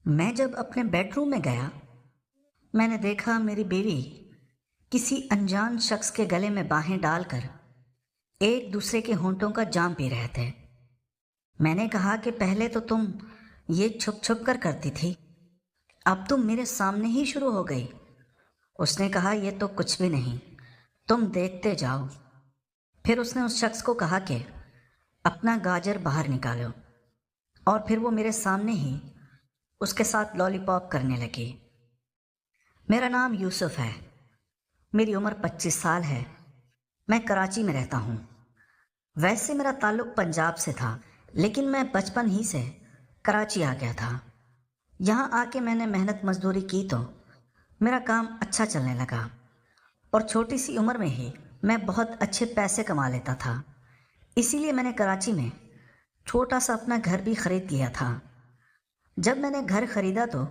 میں جب اپنے بیڈ روم میں گیا، میں نے دیکھا میری بیوی کسی انجان شخص کے گلے میں باہیں ڈال کر ایک دوسرے کے ہونٹوں کا جام پی رہے تھے۔ میں نے کہا کہ پہلے تو تم یہ چھپ چھپ کر کرتی تھی، اب تم میرے سامنے ہی شروع ہو گئی۔ اس نے کہا یہ تو کچھ بھی نہیں، تم دیکھتے جاؤ۔ پھر اس نے اس شخص کو کہا کہ اپنا گاجر باہر نکالو، اور پھر وہ میرے سامنے ہی اس کے ساتھ لالی پاپ کرنے لگی۔ میرا نام یوسف ہے، میری عمر 25 سال ہے، میں کراچی میں رہتا ہوں۔ ویسے میرا تعلق پنجاب سے تھا، لیکن میں بچپن ہی سے کراچی آ گیا تھا۔ یہاں آ کے میں نے محنت مزدوری کی تو میرا کام اچھا چلنے لگا، اور چھوٹی سی عمر میں ہی میں بہت اچھے پیسے کما لیتا تھا۔ اسی لیے میں نے کراچی میں چھوٹا سا اپنا گھر بھی خرید لیا تھا۔ جب میں نے گھر خریدا تو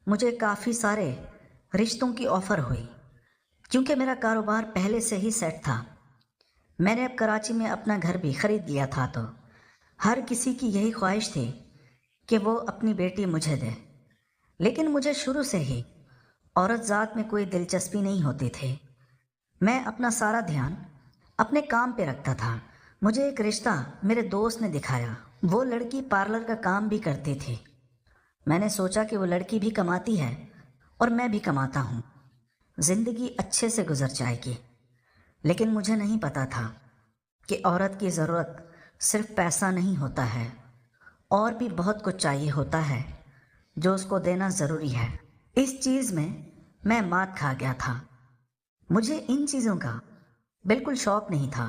مجھے کافی سارے رشتوں کی آفر ہوئی، کیونکہ میرا کاروبار پہلے سے ہی سیٹ تھا۔ میں نے اب کراچی میں اپنا گھر بھی خرید لیا تھا تو ہر کسی کی یہی خواہش تھی کہ وہ اپنی بیٹی مجھے دے، لیکن مجھے شروع سے ہی عورت ذات میں کوئی دلچسپی نہیں ہوتی تھی۔ میں اپنا سارا دھیان اپنے کام پہ رکھتا تھا۔ مجھے ایک رشتہ میرے دوست نے دکھایا، وہ لڑکی پارلر کا کام بھی کرتی تھی۔ میں نے سوچا کہ وہ لڑکی بھی کماتی ہے اور میں بھی کماتا ہوں، زندگی اچھے سے گزر جائے گی۔ لیکن مجھے نہیں پتا تھا کہ عورت کی ضرورت صرف پیسہ نہیں ہوتا ہے، اور بھی بہت کچھ چاہیے ہوتا ہے جو اس کو دینا ضروری ہے۔ اس چیز میں مات کھا گیا تھا۔ مجھے ان چیزوں کا بالکل شوق نہیں تھا۔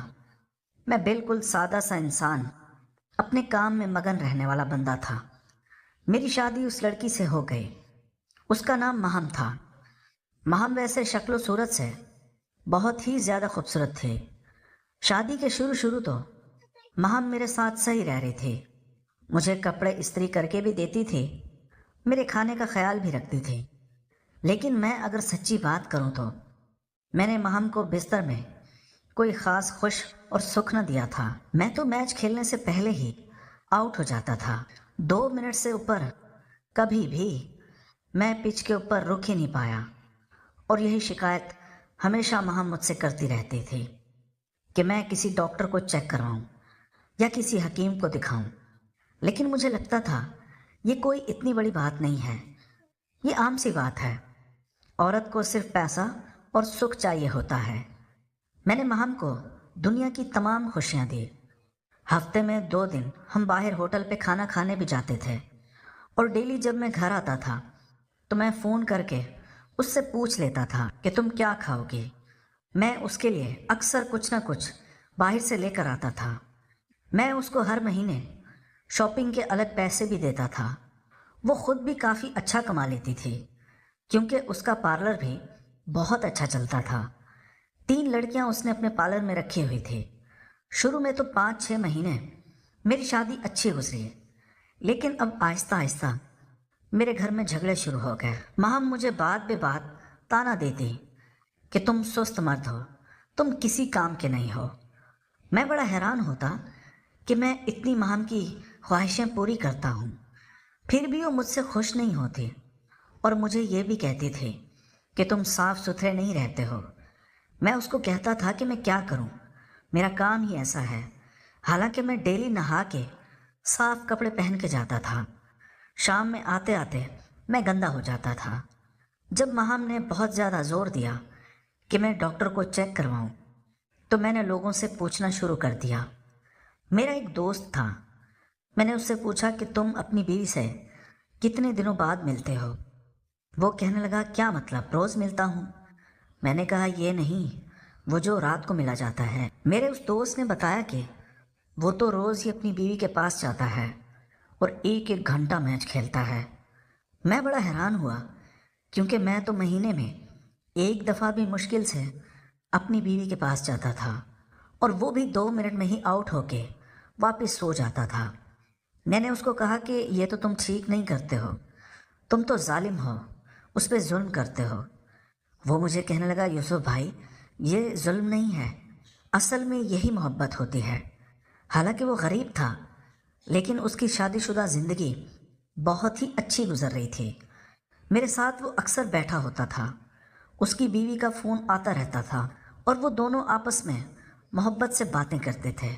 میں بالکل سادہ سا انسان، اپنے کام میں مگن رہنے والا بندہ تھا۔ میری شادی اس لڑکی سے ہو گئی، اس کا نام مہم تھا۔ مہم ویسے شکل و صورت سے بہت ہی زیادہ خوبصورت تھی۔ شادی کے شروع تو مہم میرے ساتھ صحیح رہ رہی تھی، مجھے کپڑے استری کر کے بھی دیتی تھی، میرے کھانے کا خیال بھی رکھتی تھی۔ لیکن میں اگر سچی بات کروں تو میں نے مہم کو بستر میں کوئی خاص خوش اور سکھ نہ دیا تھا۔ میں تو میچ کھیلنے سے پہلے ہی آؤٹ ہو جاتا تھا۔ 2 منٹ سے اوپر کبھی بھی میں پچ کے اوپر رک ہی نہیں پایا، اور یہی شکایت ہمیشہ مہم مجھ سے کرتی رہتی تھی کہ میں کسی ڈاکٹر کو چیک کرواؤں یا کسی حکیم کو دکھاؤں۔ لیکن مجھے لگتا تھا یہ کوئی اتنی بڑی بات نہیں ہے، یہ عام سی بات ہے۔ عورت کو صرف پیسہ اور سکھ چاہیے ہوتا ہے۔ میں نے مہم کو دنیا کی تمام خوشیاں دی۔ ہفتے میں 2 دن ہم باہر ہوٹل پہ کھانا کھانے بھی جاتے تھے، اور ڈیلی جب میں گھر آتا تھا تو میں فون کر کے اس سے پوچھ لیتا تھا کہ تم کیا کھاؤ گی۔ میں اس کے لیے اکثر کچھ نہ کچھ باہر سے لے کر آتا تھا۔ میں اس کو ہر مہینے شاپنگ کے الگ پیسے بھی دیتا تھا۔ وہ خود بھی کافی اچھا کما لیتی تھی، کیونکہ اس کا پارلر بھی بہت اچھا چلتا تھا۔ 3 لڑکیاں اس نے اپنے پارلر میں رکھی ہوئی تھی۔ شروع میں تو 5-6 مہینے میری شادی اچھی گزری، لیکن اب آہستہ آہستہ میرے گھر میں جھگڑے شروع ہو گئے۔ مہم مجھے بات بے بات تانا دیتی کہ تم سست مرد ہو، تم کسی کام کے نہیں ہو۔ میں بڑا حیران ہوتا کہ میں اتنی مہم کی خواہشیں پوری کرتا ہوں، پھر بھی وہ مجھ سے خوش نہیں ہوتی، اور مجھے یہ بھی کہتی تھی کہ تم صاف ستھرے نہیں رہتے ہو۔ میں اس کو کہتا تھا کہ میں کیا کروں، میرا کام ہی ایسا ہے، حالانکہ میں ڈیلی نہا کے صاف کپڑے پہن کے جاتا تھا۔ شام میں آتے آتے میں گندا ہو جاتا تھا۔ جب مہم نے بہت زیادہ زور دیا کہ میں ڈاکٹر کو چیک کرواؤں تو میں نے لوگوں سے پوچھنا شروع کر دیا۔ میرا ایک دوست تھا، میں نے اس سے پوچھا کہ تم اپنی بیوی سے کتنے دنوں بعد ملتے ہو؟ وہ کہنے لگا کیا مطلب، روز ملتا ہوں۔ میں نے کہا یہ نہیں، وہ جو رات کو ملا جاتا ہے۔ میرے اس دوست نے بتایا کہ وہ تو روز ہی اپنی بیوی کے پاس جاتا ہے اور 1-1 گھنٹہ میچ کھیلتا ہے۔ میں بڑا حیران ہوا، کیونکہ میں تو مہینے میں 1 دفعہ بھی مشکل سے اپنی بیوی کے پاس جاتا تھا، اور وہ بھی 2 منٹ میں ہی آؤٹ ہو کے واپس سو جاتا تھا۔ میں نے اس کو کہا کہ یہ تو تم ٹھیک نہیں کرتے ہو، تم تو ظالم ہو، اس پہ ظلم کرتے ہو۔ وہ مجھے کہنے لگا یوسف بھائی، یہ ظلم نہیں ہے، اصل میں یہی محبت ہوتی ہے۔ حالانکہ وہ غریب تھا، لیکن اس کی شادی شدہ زندگی بہت ہی اچھی گزر رہی تھی۔ میرے ساتھ وہ اکثر بیٹھا ہوتا تھا، اس کی بیوی کا فون آتا رہتا تھا اور وہ دونوں آپس میں محبت سے باتیں کرتے تھے۔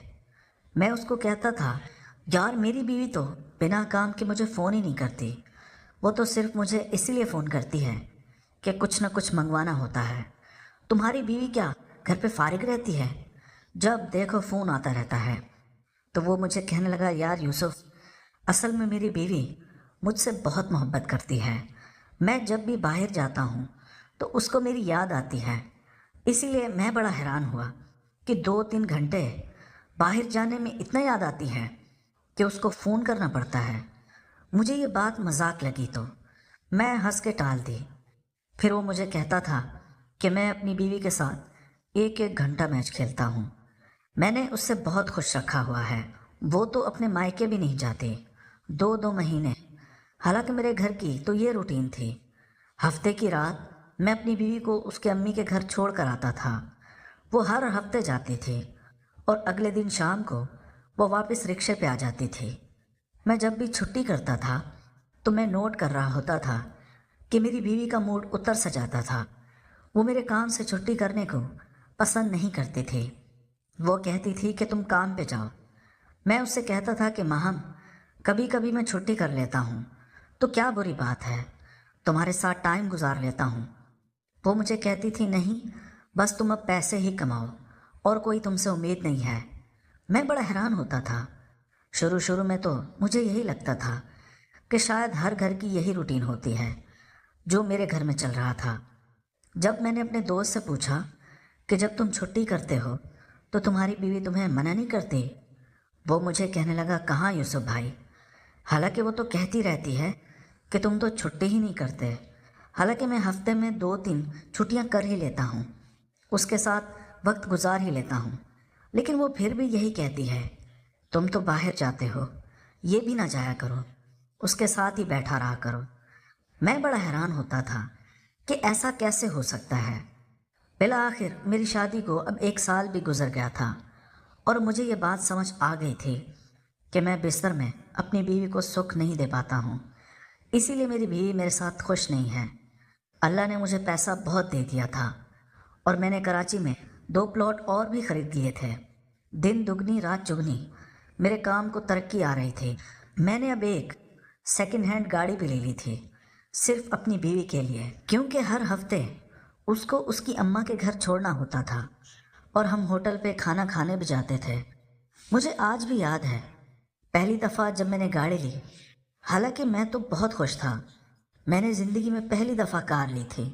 میں اس کو کہتا تھا، یار میری بیوی تو بنا کام کے مجھے فون ہی نہیں کرتی، وہ تو صرف مجھے اسی لیے فون کرتی ہے کہ کچھ نہ کچھ منگوانا ہوتا ہے۔ تمہاری بیوی کیا گھر پہ فارغ رہتی ہے؟ جب دیکھو فون آتا رہتا ہے۔ تو وہ مجھے کہنے لگا، یار یوسف، اصل میں میری بیوی مجھ سے بہت محبت کرتی ہے۔ میں جب بھی باہر جاتا ہوں تو اس کو میری یاد آتی ہے، اسی لیے میں بڑا حیران ہوا کہ 2-3 گھنٹے باہر جانے میں اتنا یاد آتی ہے کہ اس کو فون کرنا پڑتا ہے۔ مجھے یہ بات مذاق لگی تو میں ہنس کے ٹال دی۔ پھر وہ مجھے کہتا تھا کہ میں اپنی بیوی کے ساتھ 1-1 گھنٹہ میچ کھیلتا ہوں۔ میں نے اس سے بہت خوش رکھا ہوا ہے، وہ تو اپنے مائکے بھی نہیں جاتی 2-2 مہینے۔ حالانکہ میرے گھر کی تو یہ روٹین تھی، ہفتے کی رات میں اپنی بیوی کو اس کے امی کے گھر چھوڑ کر آتا تھا۔ وہ ہر ہفتے جاتی تھی اور اگلے دن شام کو وہ واپس رکشے پہ آ جاتی تھی۔ میں جب بھی چھٹی کرتا تھا تو میں نوٹ کر رہا ہوتا تھا کہ میری بیوی کا موڈ اتر سا جاتا تھا۔ وہ میرے کام سے چھٹی کرنے کو پسند نہیں کرتی تھی، وہ کہتی تھی کہ تم کام پہ جاؤ۔ میں اس سے کہتا تھا کہ ماہم، کبھی کبھی میں چھٹی کر لیتا ہوں تو کیا بری بات ہے، تمہارے ساتھ ٹائم گزار لیتا ہوں۔ وہ مجھے کہتی تھی، نہیں، بس تم اب پیسے ہی کماؤ اور کوئی تم سے امید نہیں ہے۔ میں بڑا حیران ہوتا تھا۔ شروع میں تو مجھے یہی لگتا تھا کہ شاید ہر گھر کی یہی روٹین ہوتی ہے جو میرے گھر میں چل رہا تھا۔ جب میں نے اپنے دوست سے پوچھا کہ جب تم چھٹی کرتے ہو تو تمہاری بیوی تمہیں منع نہیں کرتی، وہ مجھے کہنے لگا، کہاں یوسف بھائی، حالانکہ وہ تو کہتی رہتی ہے کہ تم تو چھٹی ہی نہیں کرتے۔ حالانکہ میں ہفتے میں 2-3 چھٹیاں کر ہی لیتا ہوں، اس کے ساتھ وقت گزار ہی لیتا ہوں، لیکن وہ پھر بھی یہی کہتی ہے، تم تو باہر جاتے ہو، یہ بھی نہ جایا کرو، اس کے ساتھ ہی بیٹھا رہا کرو۔ میں بڑا حیران ہوتا تھا کہ ایسا کیسے ہو سکتا ہے۔ بالآخر میری شادی کو اب 1 سال بھی گزر گیا تھا اور مجھے یہ بات سمجھ آ گئی تھی کہ میں بستر میں اپنی بیوی کو سکھ نہیں دے پاتا ہوں، اسی لیے میری بیوی میرے ساتھ خوش نہیں ہے۔ اللہ نے مجھے پیسہ بہت دے دیا تھا اور میں نے کراچی میں 2 پلاٹ اور بھی خرید لیے تھے۔ دن دگنی رات چگنی میرے کام کو ترقی آ رہی تھی۔ میں نے اب ایک سیکنڈ ہینڈ گاڑی بھی لے لی تھی، صرف اپنی بیوی کے لیے، کیونکہ ہر ہفتے اس کو اس کی اماں کے گھر چھوڑنا ہوتا تھا اور ہم ہوٹل پہ کھانا کھانے بھی جاتے تھے۔ مجھے آج بھی یاد ہے پہلی دفعہ جب میں نے گاڑی لی، حالانکہ میں تو بہت خوش تھا، میں نے زندگی میں پہلی دفعہ کار لی تھی،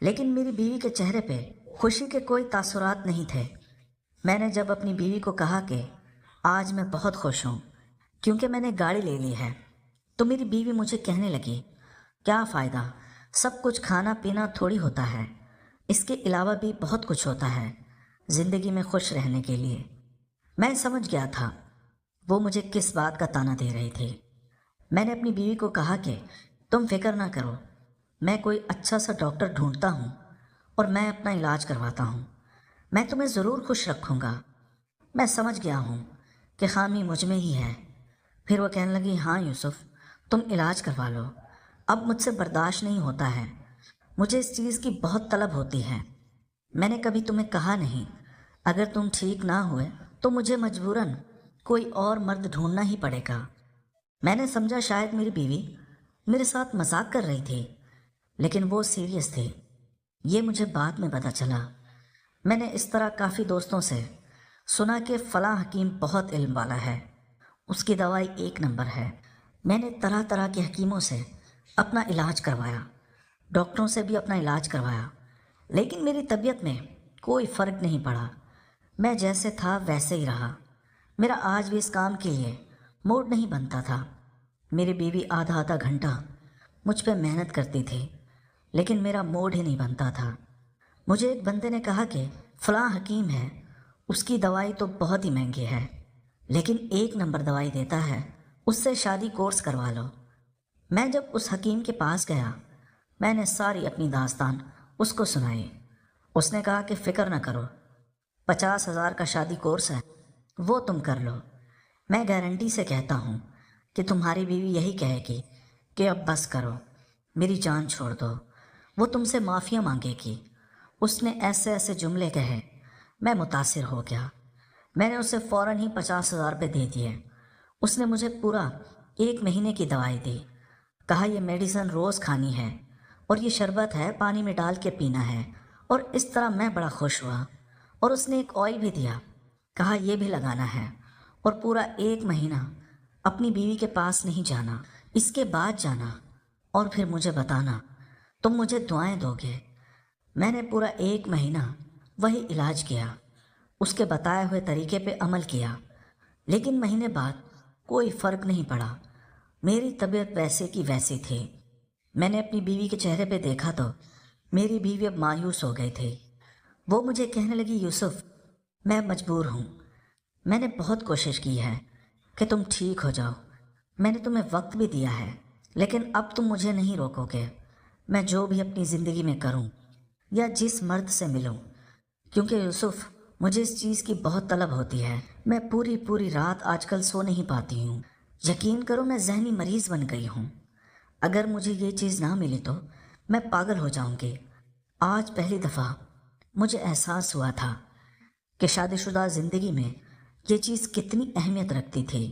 لیکن میری بیوی کے چہرے پہ خوشی کے کوئی تاثرات نہیں تھے۔ میں نے جب اپنی بیوی کو کہا کہ آج میں بہت خوش ہوں کیونکہ میں نے گاڑی لے لی ہے، تو میری بیوی مجھے کہنے لگی، کیا فائدہ، سب کچھ کھانا پینا تھوڑی ہوتا ہے، اس کے علاوہ بھی بہت کچھ ہوتا ہے زندگی میں خوش رہنے کے لیے۔ میں سمجھ گیا تھا وہ مجھے کس بات کا طعنہ دے رہی تھی۔ میں نے اپنی بیوی کو کہا کہ تم فکر نہ کرو، میں کوئی اچھا سا ڈاکٹر ڈھونڈتا ہوں اور میں اپنا علاج کرواتا ہوں، میں تمہیں ضرور خوش رکھوں گا۔ میں سمجھ گیا ہوں کہ خامی مجھ میں ہی ہے۔ پھر وہ کہنے لگی، ہاں یوسف، تم علاج کروا لو، اب مجھ سے برداشت نہیں ہوتا ہے، مجھے اس چیز کی بہت طلب ہوتی ہے۔ میں نے کبھی تمہیں کہا نہیں، اگر تم ٹھیک نہ ہوئے تو مجھے مجبوراً کوئی اور مرد ڈھونڈنا ہی پڑے گا۔ میں نے سمجھا شاید میری بیوی میرے ساتھ مذاق کر رہی تھی، لیکن وہ سیریس تھی، یہ مجھے بعد میں پتہ چلا۔ میں نے اس طرح کافی دوستوں سے سنا کہ فلاں حکیم بہت علم والا ہے، اس کی دوائی 1 نمبر ہے۔ میں نے طرح طرح کے حکیموں سے اپنا علاج کروایا، ڈاکٹروں سے بھی اپنا علاج کروایا، لیکن میری طبیعت میں کوئی فرق نہیں پڑا، میں جیسے تھا ویسے ہی رہا۔ میرا آج بھی اس کام کے لیے موڈ نہیں بنتا تھا۔ میری بیوی آدھا گھنٹہ مجھ پہ محنت کرتی تھی، لیکن میرا موڈ ہی نہیں بنتا تھا۔ مجھے ایک بندے نے کہا کہ فلاں حکیم ہے، اس کی دوائی تو بہت ہی مہنگی ہے، لیکن 1 نمبر دوائی دیتا ہے، اس سے شادی کورس کروا لو۔ میں جب اس حکیم کے پاس گیا، میں نے ساری اپنی داستان اس کو سنائی۔ اس نے کہا کہ فکر نہ کرو، 50,000 کا شادی کورس ہے، وہ تم کر لو، میں گارنٹی سے کہتا ہوں کہ تمہاری بیوی یہی کہے گی کہ اب بس کرو، میری جان چھوڑ دو، وہ تم سے معافیا مانگے گی۔ اس نے ایسے ایسے جملے کہے، میں متاثر ہو گیا۔ میں نے اسے فوراً ہی 50,000 روپے دے دیے۔ اس نے مجھے پورا 1 مہینے کی دوائی دی، کہا یہ میڈیسن روز کھانی ہے اور یہ شربت ہے پانی میں ڈال کے پینا ہے، اور اس طرح میں بڑا خوش ہوا۔ اور اس نے ایک آئل بھی دیا، کہا یہ بھی لگانا ہے، اور پورا 1 مہینہ اپنی بیوی کے پاس نہیں جانا، اس کے بعد جانا اور پھر مجھے بتانا، تم مجھے دعائیں دو گے۔ میں نے پورا 1 مہینہ وہی علاج کیا، اس کے بتائے ہوئے طریقے پہ عمل کیا، لیکن مہینے بعد کوئی فرق نہیں پڑا۔ میری طبیعت ویسے کی ویسی تھی۔ میں نے اپنی بیوی کے چہرے پہ دیکھا تو میری بیوی اب مایوس ہو گئی تھی۔ وہ مجھے کہنے لگی، یوسف میں مجبور ہوں، میں نے بہت کوشش کی ہے کہ تم ٹھیک ہو جاؤ، میں نے تمہیں وقت بھی دیا ہے، لیکن اب تم مجھے نہیں روکو گے۔ میں جو بھی اپنی زندگی میں کروں یا جس مرد سے ملوں، کیونکہ یوسف مجھے اس چیز کی بہت طلب ہوتی ہے، میں پوری رات آج کل سو نہیں پاتی ہوں۔ یقین کرو میں ذہنی مریض بن گئی ہوں۔ اگر مجھے یہ چیز نہ ملی تو میں پاگل ہو جاؤں گی۔ آج پہلی دفعہ مجھے احساس ہوا تھا کہ شادی شدہ زندگی میں یہ چیز کتنی اہمیت رکھتی تھی۔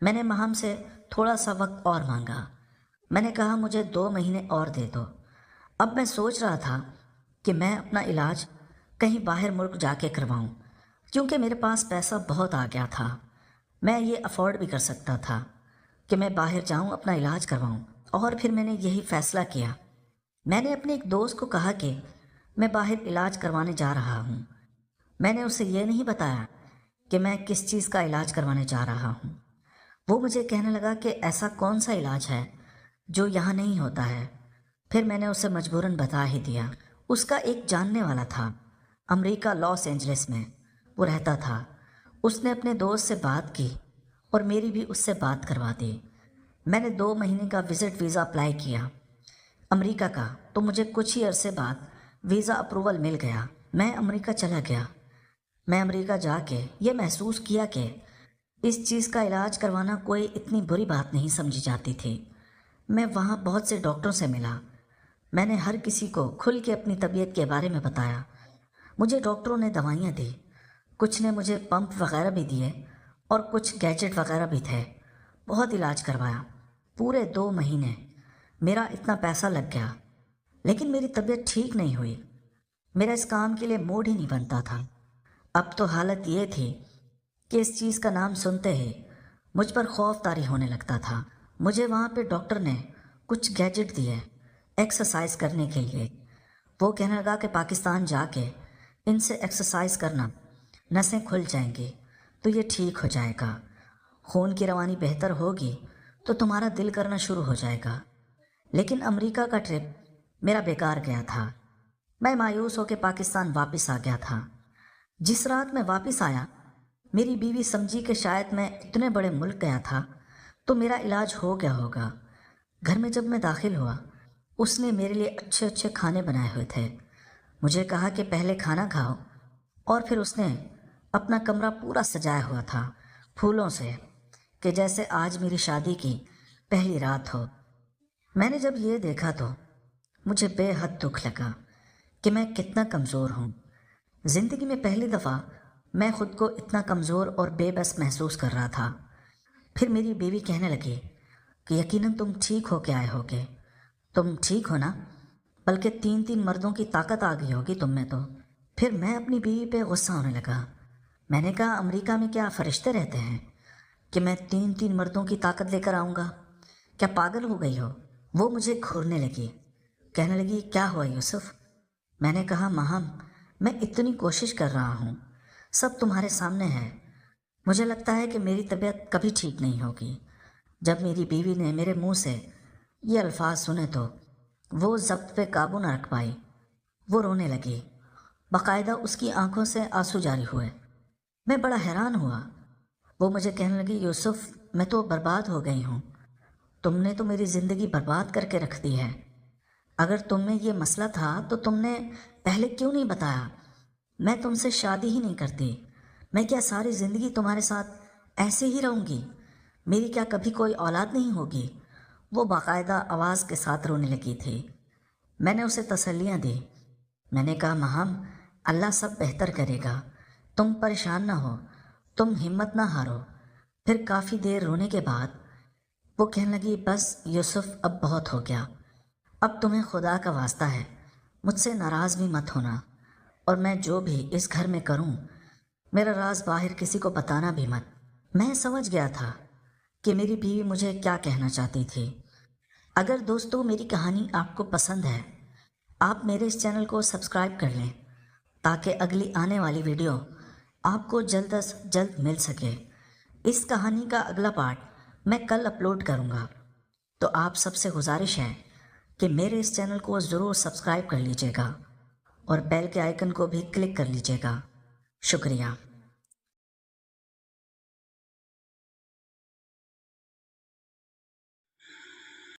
میں نے مہم سے تھوڑا سا وقت اور مانگا۔ میں نے کہا مجھے 2 مہینے اور دے دو۔ اب میں سوچ رہا تھا کہ میں اپنا علاج کہیں باہر ملک جا کے کرواؤں، کیونکہ میرے پاس پیسہ بہت آ گیا تھا۔ میں یہ افورڈ بھی کر سکتا تھا کہ میں باہر جاؤں اپنا علاج کرواؤں، اور پھر میں نے یہی فیصلہ کیا۔ میں نے اپنے ایک دوست کو کہا کہ میں باہر علاج کروانے جا رہا ہوں۔ میں نے اسے یہ نہیں بتایا کہ میں کس چیز کا علاج کروانے جا رہا ہوں۔ وہ مجھے کہنے لگا کہ ایسا کون سا علاج ہے جو یہاں نہیں ہوتا ہے۔ پھر میں نے اسے مجبوراً بتا ہی دیا۔ اس کا ایک جاننے والا تھا، امریکہ لاس اینجلس میں وہ رہتا تھا۔ اس نے اپنے دوست سے بات کی اور میری بھی اس سے بات کروا دی۔ میں نے 2 مہینے کا وزٹ ویزا اپلائی کیا امریکہ کا، تو مجھے کچھ ہی عرصے بعد ویزا اپروول مل گیا۔ میں امریکہ چلا گیا۔ میں امریکہ جا کے یہ محسوس کیا کہ اس چیز کا علاج کروانا کوئی اتنی بری بات نہیں سمجھی جاتی تھی۔ میں وہاں بہت سے ڈاکٹروں سے ملا۔ میں نے ہر کسی کو کھل کے اپنی طبیعت کے بارے میں بتایا۔ مجھے ڈاکٹروں نے دوائیاں دی، کچھ نے مجھے پمپ وغیرہ بھی دیے اور کچھ گیجٹ وغیرہ بھی تھے۔ بہت علاج کروایا۔ پورے 2 مہینے میرا اتنا پیسہ لگ گیا، لیکن میری طبیعت ٹھیک نہیں ہوئی۔ میرا اس کام کے لیے موڈ ہی نہیں بنتا تھا۔ اب تو حالت یہ تھی کہ اس چیز کا نام سنتے ہی مجھ پر خوف طاری ہونے لگتا تھا۔ مجھے وہاں پہ ڈاکٹر نے کچھ گیجٹ دیے ایکسرسائز کرنے کے لیے۔ وہ کہنے لگا کہ پاکستان جا کے ان سے ایکسرسائز کرنا، نسیں کھل جائیں گی تو یہ ٹھیک ہو جائے گا، خون کی روانی بہتر ہوگی تو تمہارا دل کرنا شروع ہو جائے گا۔ لیکن امریکہ کا ٹرپ میرا بیکار گیا تھا۔ میں مایوس ہو کے پاکستان واپس آ گیا تھا۔ جس رات میں واپس آیا، میری بیوی سمجھی کہ شاید میں اتنے بڑے ملک گیا تھا تو میرا علاج ہو گیا ہوگا۔ گھر میں جب میں داخل ہوا، اس نے میرے لیے اچھے اچھے کھانے بنائے ہوئے تھے۔ مجھے کہا کہ پہلے کھانا کھاؤ، اور پھر اس نے اپنا کمرہ پورا سجایا ہوا تھا پھولوں سے، کہ جیسے آج میری شادی کی پہلی رات ہو۔ میں نے جب یہ دیکھا تو مجھے بے حد دکھ لگا کہ میں کتنا کمزور ہوں۔ زندگی میں پہلی دفعہ میں خود کو اتنا کمزور اور بے بس محسوس کر رہا تھا۔ پھر میری بیوی کہنے لگی کہ یقیناً تم ٹھیک ہو کے آئے ہوگے، تم ٹھیک ہو نا، بلکہ 3 مردوں کی طاقت آ گئی ہوگی تم میں تو۔ پھر میں اپنی بیوی پہ غصہ ہونے لگا۔ میں نے کہا امریکہ میں کیا فرشتے رہتے ہیں کہ میں 3 مردوں کی طاقت لے کر آؤں گا؟ کیا پاگل ہو گئی ہو؟ وہ مجھے گھورنے لگی، کہنے لگی کیا ہوا یوسف؟ میں نے کہا ماہم، میں اتنی کوشش کر رہا ہوں، سب تمہارے سامنے ہے، مجھے لگتا ہے کہ میری طبیعت کبھی ٹھیک نہیں ہوگی۔ جب میری بیوی نے میرے منہ سے یہ الفاظ سنے تو وہ ضبط پہ قابو نہ رکھ پائی، وہ رونے لگی، باقاعدہ اس کی آنکھوں سے آنسو جاری ہوئے۔ میں بڑا حیران ہوا۔ وہ مجھے کہنے لگی یوسف، میں تو برباد ہو گئی ہوں، تم نے تو میری زندگی برباد کر کے رکھ دی ہے۔ اگر تم میں یہ مسئلہ تھا تو تم نے پہلے کیوں نہیں بتایا؟ میں تم سے شادی ہی نہیں کرتی، میں کیا ساری زندگی تمہارے ساتھ ایسے ہی رہوں گی؟ میری کیا کبھی کوئی اولاد نہیں ہوگی؟ وہ باقاعدہ آواز کے ساتھ رونے لگی تھی۔ میں نے اسے تسلیاں دی۔ میں نے کہا مہم، اللہ سب بہتر کرے گا، تم پریشان نہ ہو، تم ہمت نہ ہارو۔ پھر کافی دیر رونے کے بعد وہ کہنے لگی بس یوسف اب بہت ہو گیا، اب تمہیں خدا کا واسطہ ہے مجھ سے ناراض بھی مت ہونا، اور میں جو بھی اس گھر میں کروں میرا راز باہر کسی کو بتانا بھی مت۔ میں سمجھ گیا تھا کہ میری بیوی مجھے کیا کہنا چاہتی تھی۔ اگر دوستو میری کہانی آپ کو پسند ہے، آپ میرے اس چینل کو سبسکرائب کر لیں تاکہ اگلی آنے والی ویڈیو آپ کو جلد از جلد مل سکے۔ اس کہانی کا اگلا پارٹ میں کل اپلوڈ کروں گا، تو آپ سب سے گزارش ہے کہ میرے اس چینل کو ضرور سبسکرائب کر لیجیے گا اور بیل کے آئیکن کو بھی کلک کر لیجیے گا۔ شکریہ۔